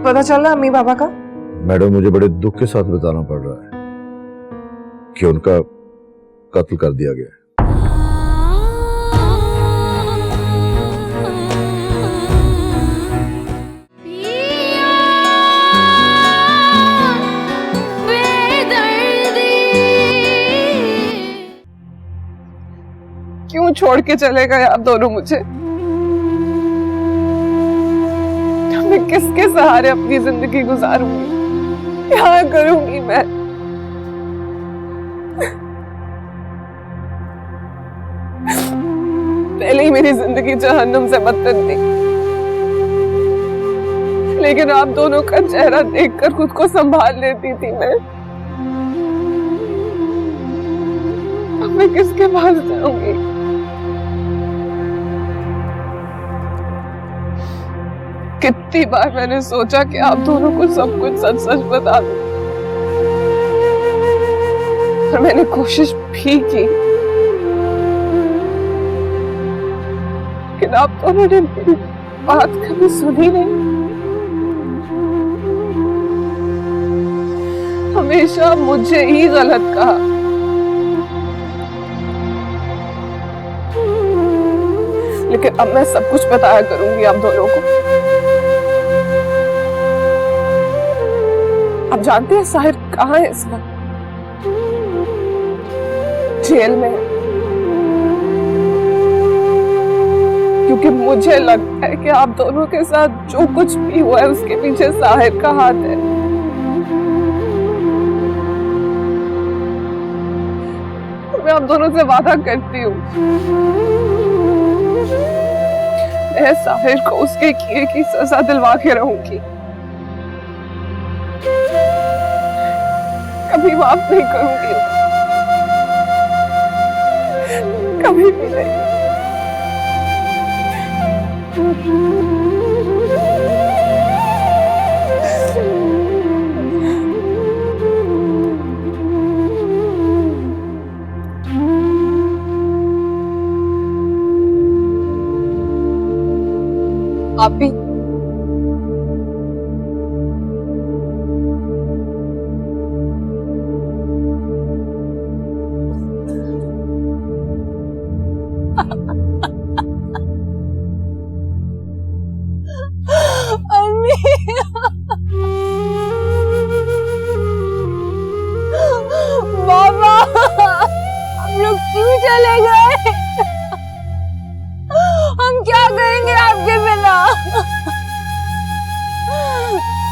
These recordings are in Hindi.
पता चल रहा अम्मी पापा का? मैडम, मुझे बड़े दुख के साथ बताना पड़ रहा है कि उनका कत्ल कर दिया गया है। क्यों छोड़ के चले गए आप दोनों मुझे? मैं किसके सहारे अपनी जिंदगी गुजारूंगी? क्या करूंगी मैं? पहले ही मेरी जिंदगी जहन्नुम से बदतर थी, लेकिन आप दोनों का चेहरा देखकर खुद को संभाल लेती थी मैं। अब मैं किसके पास जाऊंगी? कितनी बार मैंने सोचा कि आप दोनों को सब कुछ सच सच बता दूं, और मैंने कोशिश भी की, लेकिन आप दोनों ने मेरी बात कभी सुनी नहीं। हमेशा मुझे ही गलत कहा। लेकिन अब मैं सब कुछ बताया करूंगी आप दोनों को। आप जानते हैं साहिर कहाँ है इस वक्त? जेल में है। क्योंकि मुझे लगता है कि आप दोनों के साथ जो कुछ भी हुआ है उसके पीछे साहिर का हाथ है। मैं आप दोनों से वादा करती हूँ, मैं साहिर को उसके किए की सजा दिलवा के रहूंगी। कभी माफ नहीं करूंगी, कभी भी नहीं। आप भी बाबा, हम लोग क्यों चले गए? हम क्या करेंगे आपके बिना?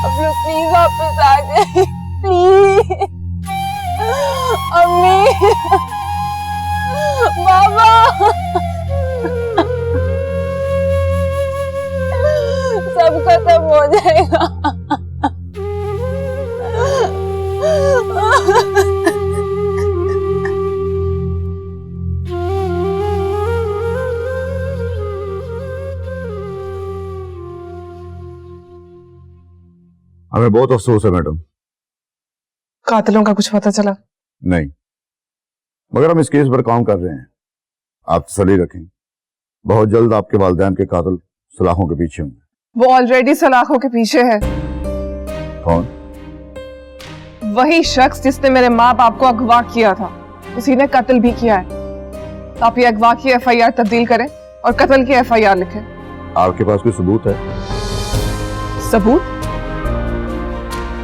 अब लोग प्लीज वापस आ जाए, प्लीज। अम्मी, बाबा, सब खत्म हो जाएगा। हमें बहुत अफसोस है मैडम। कातिलों का कुछ पता चला? नहीं, मगर हम इस केस पर काम कर रहे हैं। आप तसल्ली रखें, बहुत जल्द आपके वालिदैन के कातिल सलाखों के पीछे होंगे। वो ऑलरेडी सलाखों के पीछे है। कौन? वही शख्स जिसने मेरे माँ बाप को अगवा किया था, उसी ने कत्ल भी किया है। तो आप ये अगवा की एफआईआर तब्दील करें और कत्ल की एफआईआर लिखें। आपके पास कोई सबूत है? सबूत?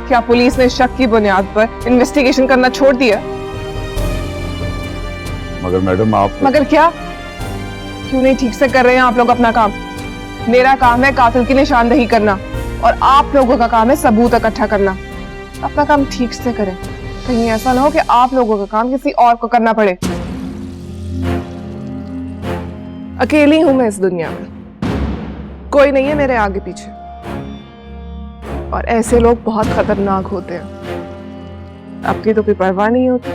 क्या पुलिस ने शक की बुनियाद पर इन्वेस्टिगेशन करना छोड़ दिया? मगर मैडम आप... मगर क्या? क्यों नहीं ठीक से कर रहे हैं आप लोग अपना काम? मेरा काम है कातिल की निशानदेही करना और आप लोगों का काम है सबूत इकट्ठा करना। अपना काम ठीक से करें, कहीं ऐसा ना हो कि आप लोगों का काम किसी और को करना पड़े। अकेली हूं मैं इस दुनिया में, कोई नहीं है मेरे आगे पीछे, और ऐसे लोग बहुत खतरनाक होते हैं। आपकी तो कोई परवाह नहीं होती,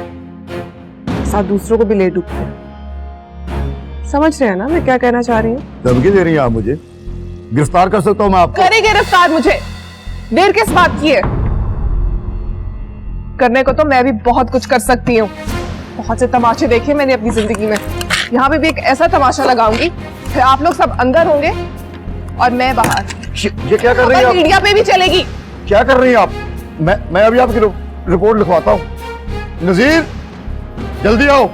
साथ दूसरों को भी ले डूबते हैं। समझ रहे हैं ना मैं क्या कहना चाह रही हूँ? धमकी दे रही हैं आप मुझे? गिरफ्तार कर सकता हूँ मैं आपको? करे गिरफ्तार मुझे, देर किस बात की है? करने को तो मैं भी बहुत कुछ कर सकती हूँ। बहुत से तमाशे देखे मैंने अपनी जिंदगी में। यहाँ पे भी एक ऐसा तमाशा लगाऊंगी, फिर आप लोग सब अंदर होंगे और मैं बाहर। ये क्या कर रही है आप? मीडिया पे भी चलेगी। क्या कर रही हैं आप? मैं अभी आपकी रिपोर्ट लिखवाता हूं। नजीर, जल्दी आओ।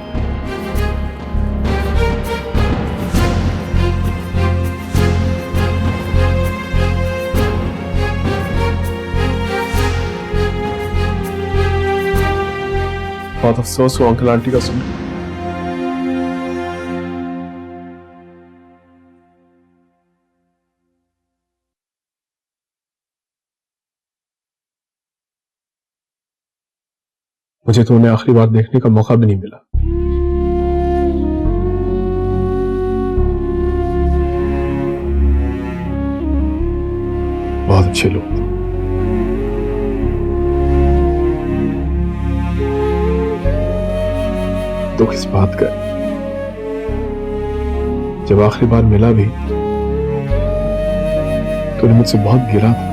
बहुत अफसोस हुआ अंकल आंटी का सुन। मुझे तो उन्हें आखिरी बार देखने का मौका भी नहीं मिला। बहुत अच्छे लोग थे। दुख इस बात का जब आखिरी बार मिला भी तो उन्हें मुझसे बहुत गिरा था।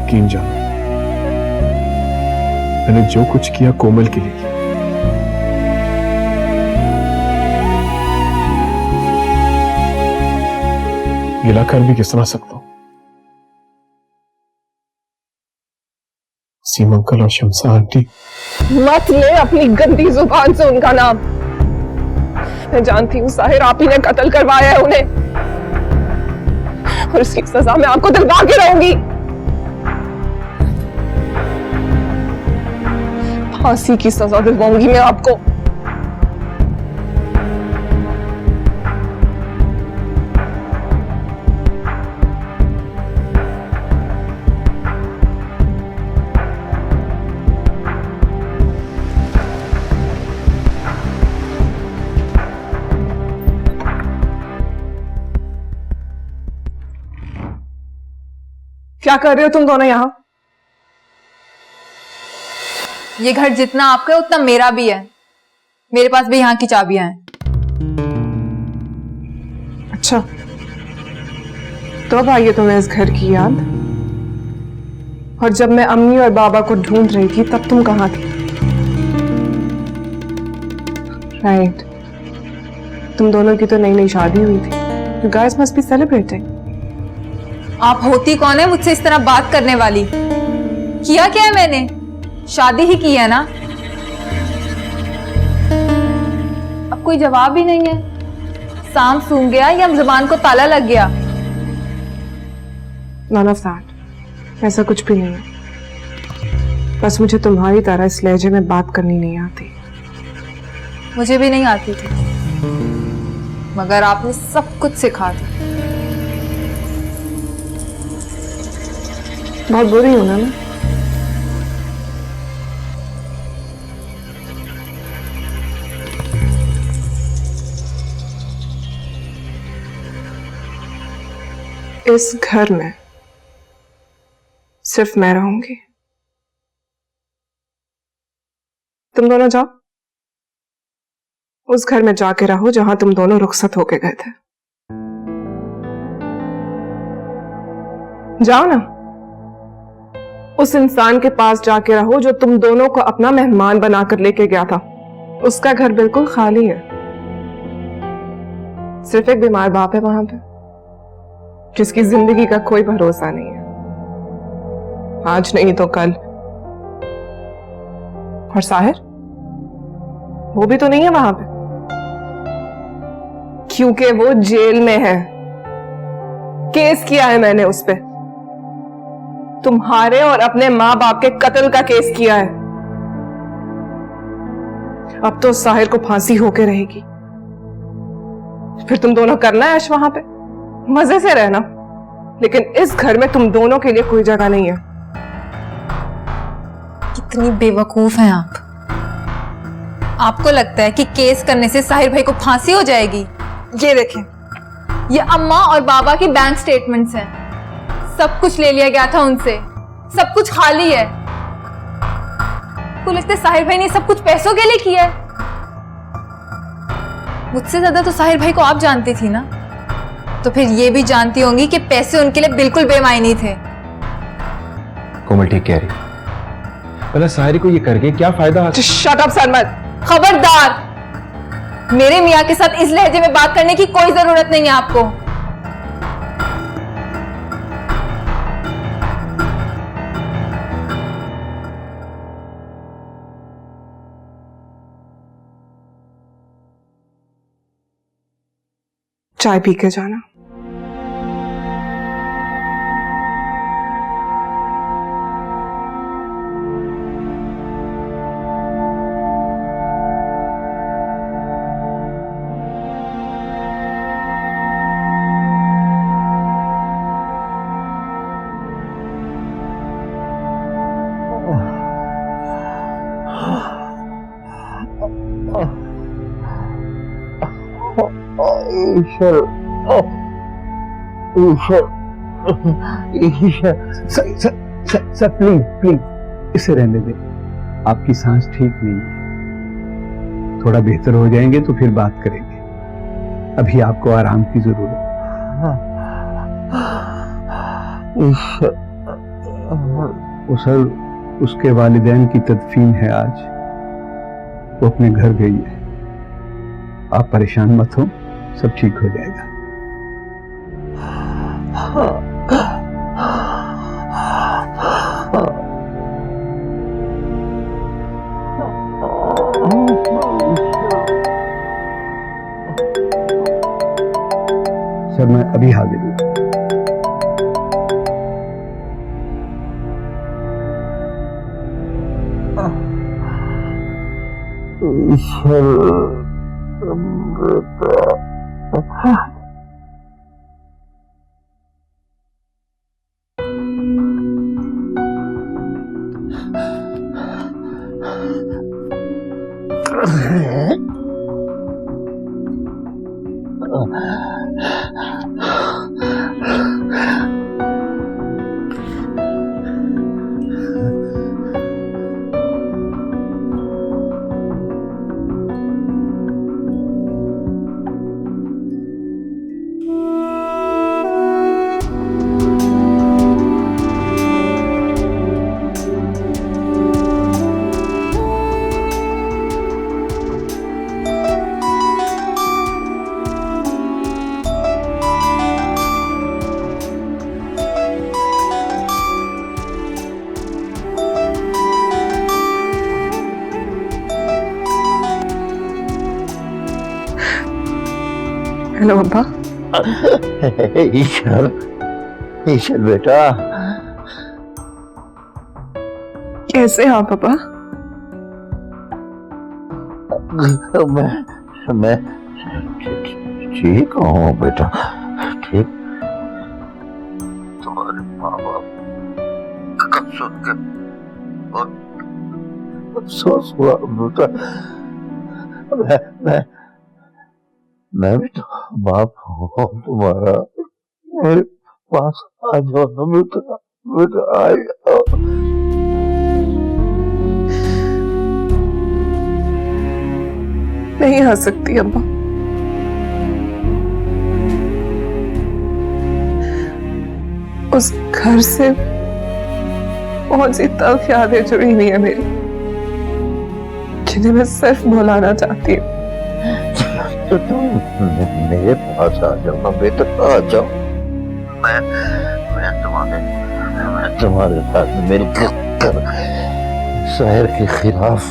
यकीन जान, मैंने जो कुछ किया कोमल के लिए किया। गिला कर भी किस तरह सकता हूं? सीमा अंकल और शमसा आंटी। मत ले अपनी गंदी जुबान से उनका नाम। मैं जानती हूँ साहिर आप ही ने कत्ल करवाया है उन्हें, और उसकी सजा मैं आपको दिलवा के रहूंगी। फांसी की सजा दिलवाऊंगी मैं आपको। क्या कर रहे हो तुम दोनों यहां? ये घर जितना आपका है उतना मेरा भी है। मेरे पास भी यहाँ की चाबियां हैं। अच्छा, तो अब आई है तुम्हें इस घर की याद? और जब मैं अम्मी और बाबा को ढूंढ रही थी तब तुम कहाँ थी? राइट, तुम दोनों की तो नई नई शादी हुई थी। You guys must be celebrating. आप होती कौन है मुझसे इस तरह बात करने वाली? किया क्या है मैंने? शादी ही की है ना। अब कोई जवाब ही नहीं है। सांप सूंघ गया या जुबान को ताला लग गया? None of that. ऐसा कुछ भी नहीं है। बस मुझे तुम्हारी तरह इस लहजे में बात करनी नहीं आती। मुझे भी नहीं आती थी, मगर आपने सब कुछ सिखा दिया। बहुत बुरी हूं ना मैं? इस घर में सिर्फ मैं रहूंगी। तुम दोनों जाओ, उस घर में जाके रहो जहां तुम दोनों रुखसत होके गए थे। जाओ ना, उस इंसान के पास जाके रहो जो तुम दोनों को अपना मेहमान बनाकर लेके गया था। उसका घर बिल्कुल खाली है, सिर्फ एक बीमार बाप है वहां पे, जिसकी जिंदगी का कोई भरोसा नहीं है। आज नहीं तो कल। और साहिर, वो भी तो नहीं है वहां पे, क्योंकि वो जेल में है। केस किया है मैंने उस पे, तुम्हारे और अपने माँ बाप के कत्ल का केस किया है। अब तो साहिर को फांसी होके रहेगी। फिर तुम दोनों करना है ऐश वहां पे, मजे से रहना, लेकिन इस घर में तुम दोनों के लिए कोई जगह नहीं है। कितनी बेवकूफ हैं आप। आपको लगता है कि केस करने से साहिर भाई को फांसी हो जाएगी? ये देखें, ये अम्मा और बाबा की बैंक स्टेटमेंट्स हैं। सब कुछ ले लिया गया था उनसे, सब कुछ खाली है। आपको लगता है साहिर भाई ने सब कुछ पैसों के लिए किया है? मुझसे ज्यादा तो साहिर भाई को आप जानती थी ना, तो फिर ये भी जानती होंगी कि पैसे उनके लिए बिल्कुल बेमायनी थे। कोमल ठीक कह रही, भला साहिर को ये करके क्या फायदा? Shut up Sarmad. खबरदार, मेरे मियाँ के साथ इस लहजे में बात करने की कोई जरूरत नहीं है आपको। चाय पी के जाना। ईश्वर, ईश्वर, ईश्वर। सर प्लीज प्लीज इसे रहने दें। आपकी सांस ठीक नहीं है, थोड़ा बेहतर हो जाएंगे तो फिर बात करेंगे। अभी आपको आराम की जरूरत है। सर उसके वालिदैन की तदफीन है आज, वो अपने घर गई है। आप परेशान मत हो, सब ठीक हो जाएगा। सर मैं अभी हाजिर हूँ। ईश्वर, हेलो अब्बा। ईश्वर, ईश्वर बेटा, कैसे हैं आप अब्बा? मैं ठीक हूँ बेटा, ठीक। तुम्हारे माँ बाप का सुन के बहुत अफसोस हुआ बेटा। मैं भी तो बाप हूँ तुम्हारा, मेरे पास आ जाओ ना बेटा, बेटा आ जाओ। नहीं आ सकती अब्बा, उस घर से बहुत सी तल्ख यादें जुड़ी हुई है मेरी, जिन्हें मैं सिर्फ भुलाना चाहती हूँ। तो तुम मेरे पास आ जाओ ना बेटा, आ जाओ। मैं तुम्हारे साथ मिलकर शहर के खिलाफ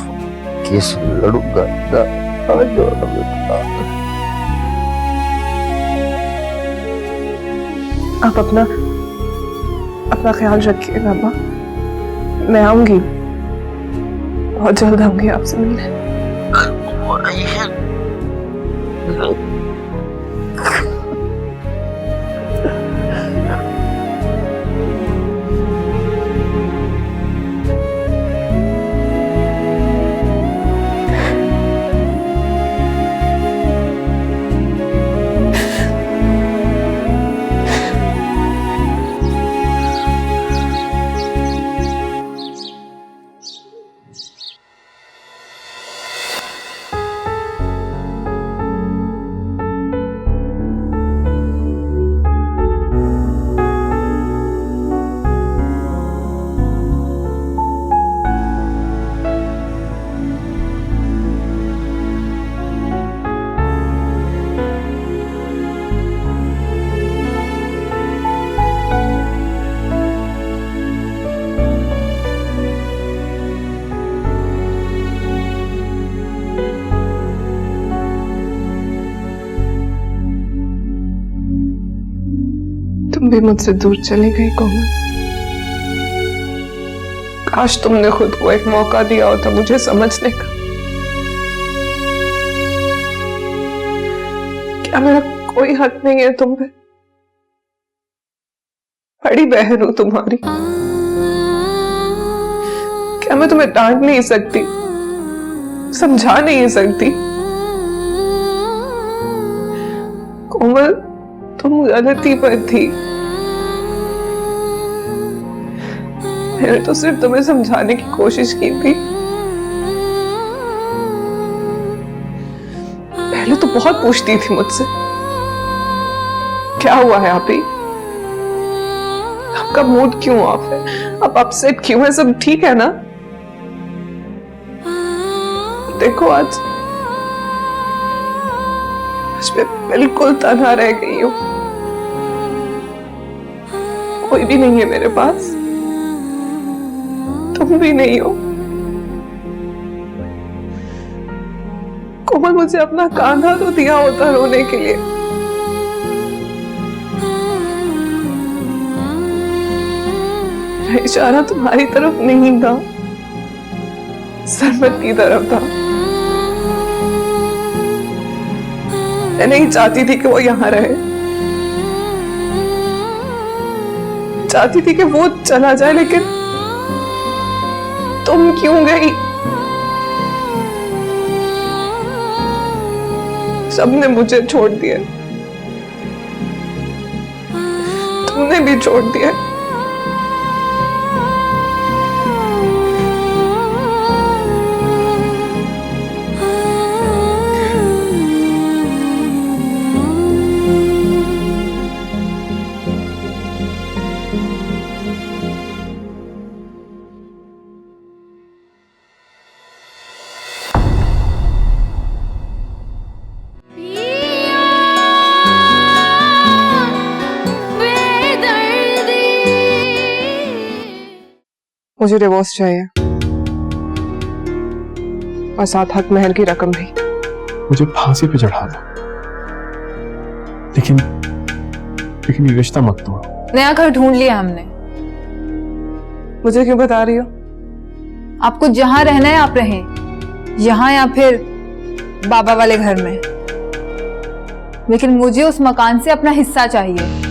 केस लड़ूंगा। आ जाओ ना बेटा। आप अपना ख्याल रखिएगा अब्बा। मैं आऊंगी, बहुत जल्द आऊंगी आपसे मिलने। भी मुझसे दूर चली गई कोमल। काश तुमने खुद को एक मौका दिया होता मुझे समझने का। क्या मेरा कोई हक नहीं है तुम पे? बड़ी बहन हूं तुम्हारी। क्या मैं तुम्हें डांट नहीं सकती, समझा नहीं सकती? कोमल, तुम गलती पर थी। मैंने तो सिर्फ तुम्हें समझाने की कोशिश की थी। पहले तो बहुत पूछती थी मुझसे, क्या हुआ है आप ही? आपका मूड क्यों ऑफ है? आप अपसेट क्यों है? सब ठीक है ना? देखो आज मैं बिल्कुल तन्हा रह गई हूं। कोई भी नहीं है मेरे पास, तुम भी नहीं हो। कोमल, मुझे अपना कांधा तो दिया होता रोने के लिए। मेरा इशारा तुम्हारी तरफ नहीं था, सरमत की तरफ था। मैं नहीं चाहती थी कि वो यहां रहे, चाहती थी कि वो चला जाए, लेकिन तुम क्यों गई? सबने मुझे छोड़ दिया, तुमने भी छोड़ दिया। मुझे डिवोर्स चाहिए और साथ हक महल की रकम भी। मुझे फांसी पे चढ़ा दो, लेकिन ये रिश्ता मत तोड़ो। नया घर ढूंढ लिया हमने। मुझे क्यों बता रही हो? आपको जहां रहना है आप रहें, यहाँ या फिर बाबा वाले घर में, लेकिन मुझे उस मकान से अपना हिस्सा चाहिए।